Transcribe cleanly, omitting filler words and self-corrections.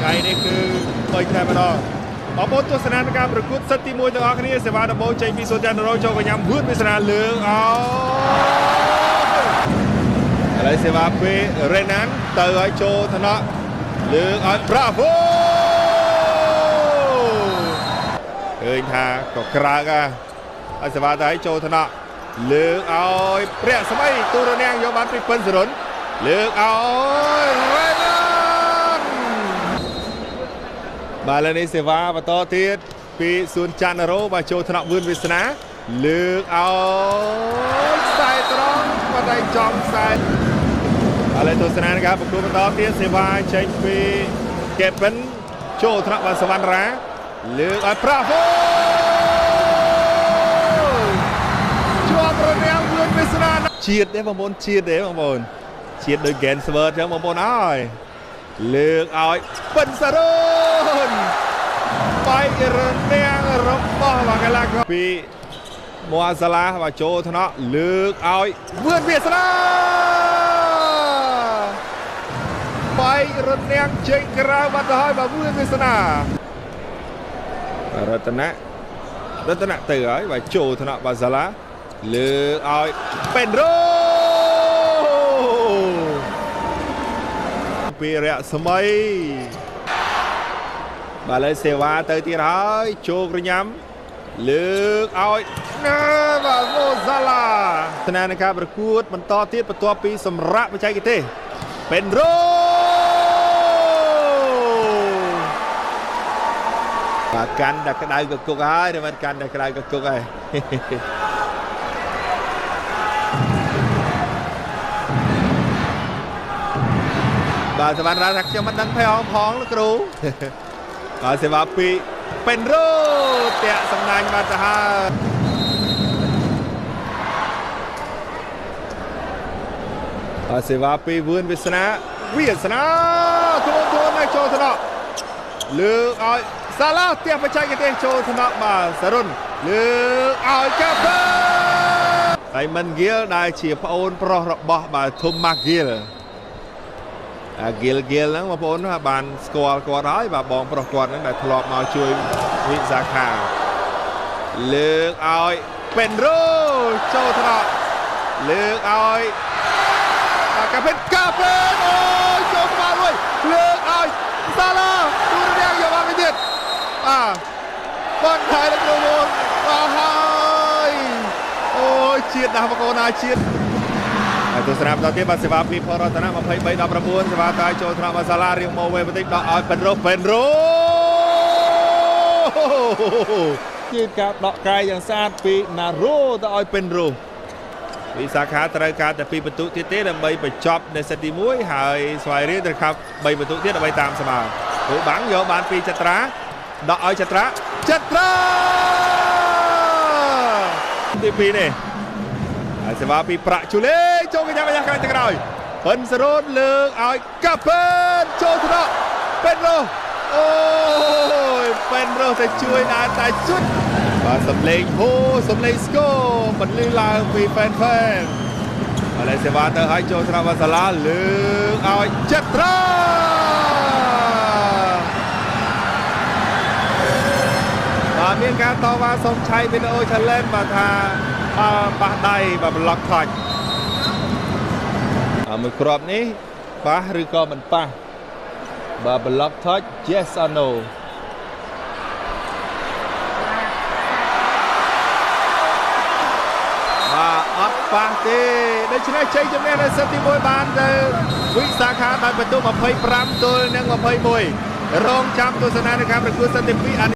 ថ្ងៃនេះគឺបីតែម្ដងបងប្អូនទស្សនាការប្រកួតសិតទី1ទាំងអស់គ្នាសេវាដំបូងចេញពីសូនចាន់រ៉ូចូលកញ្ញាមវឿនវាសនាលើកអោឥឡូវសេវាពេលរ៉េណានទៅឲ្យចូលថ្នាក់លើកឲ្យ Bravo ឃើញថាក៏ក្រើកហើយសេវាទៅឲ្យចូលថ្នាក់លើកឲ្យព្រះស្មីទូរនាងយកបានពីពិនសរុនលើកឲ្យរ៉េណានបាទឥឡូវនេះសេវាបន្តទៀតពីសួនច័ន្ទរ៉ូបាទចូលថ្នាក់វឿនវាសនាលើកឲ្យខ្សែត្រង់បាត់ដៃចំខ្សែឥឡូវទស្សនាការប្រកួតបន្តទៀតសេវាចេញពីកេពិនចូលថ្នាក់បានសវណ្ណរាលើកឲ្យ Bravo ជាប់រនាងវឿនវាសនាជាតិទេបងប្អូនជាតិទេបងប្អូនជាតិដូច Genswer ចឹងបងប្អូនអើយលើកឲ្យពិនសរុនបែករនាងរបស់បាកាឡាពីម៉ូអាសាឡាបាទចូលថ្នាក់លើកឲ្យវឿនវាសនាបែករនាងចេញក្រៅបាត់ទៅហើយបាទវឿនវាសនារតនៈទៅហើយបាទចូលថ្នាក់បាសាឡាលើកឲ្យពេនរ៉ូពីរៈស្មីបាទលើសេវាទៅទៀតហើយជោគរញ៉ាំលើកឲ្យណាបាទម៉ូសាឡាស្នានៃការប្រកួតបន្តទៀតបន្ទាប់ពីសម្រាប់បច្ចេកទេសពេនរ៉ូបាទកាន់តែក្តៅកគុកហើយតែមិនកាន់តែក្តៅកគុកហើយបាទសវណ្ណរាថាខ្ញុំមិនដឹងផងលោកគ្រូបាទសេវាពីពេនរ៉ូតាក់សំណាញ់បាត់ទៅហើយបាទសេវាពីវឿនវាសនាខ្លួននៅចូលថ្នាក់លើកឲ្យសាឡាផ្ទះបច្ចេកទេសចូលថ្នាក់បាទសរុនលើកឲ្យកាប់ហើយមិនហ្គៀលដែលជាប្អូនប្រុសរបស់បាទធំម៉ាហ្គៀលហ្គៀលហ្នឹងបងប្អូនបានស្គាល់គាត់ហើយបាទបងប្រុសគាត់ហ្នឹងដែលធ្លាប់មកជួយវិសាខាលើកឲ្យពេនរ៉ូចូលថ្នាក់លើកឲ្យកាពេនអូចូលក្បាលមួយលើកឲ្យសាឡាទូរនាងយកបានវិញទៀតបងថៃលោកគ្រូមកហើយអូយជាតិណាស់បងប្អូនណាជាតិហើយទស្សនាបន្តទៀតបាទសេវាពីផលរតនៈ23-19សេវាតាចូលថ្នាក់បាសាឡារៀងមកវិញបន្តិចដកឲ្យពេនរ៉ូជាការដកកាយយ៉ាងស្អាតពីណារ៉ូទៅឲ្យពេនរ៉ូវិសាខាត្រូវការតែ2បន្ទុកទៀតទេដើម្បីបញ្ចប់នៅសេតទី1ហើយស្វាយរៀងត្រូវការ3បន្ទុកទៀតដើម្បីតាមស្មើព្រោះបាំងយកបានពីចត្រាដកឲ្យចត្រាទី2នេះហើយសេវាពីប្រាក់ជូលេចូលកញ្ញាខាងទៅក្រោយពិនសរុនលើកឲ្យកាពេនចូលថ្នាក់ពេនរ៉ូអូយពេនរ៉ូទៅជួយដល់តែជុតបាទសំលេងសំលេងស្គរបន្លឺឡើងពីហ្វេនឥឡូវសេវាទៅឲ្យចូលថ្នាក់បាសាឡាលើកឲ្យចត្រាបាទមានការតវ៉ាសុំឆៃវីដេអូ challenge បាទថាប៉ះដៃបាទប្លុកខាច់មួយគ្រាប់នេះប៉ះឬក៏មិនប៉ះបាទប្លុកខាច់ yes or no បាទអត់ប៉ះទេដូច្នេះជ័យជំនះនៅសិតទី1បានទៅវិសាខាដោយបន្ទុក25-21រងចាំទស្សនានៃការប្រកួតសិតទី2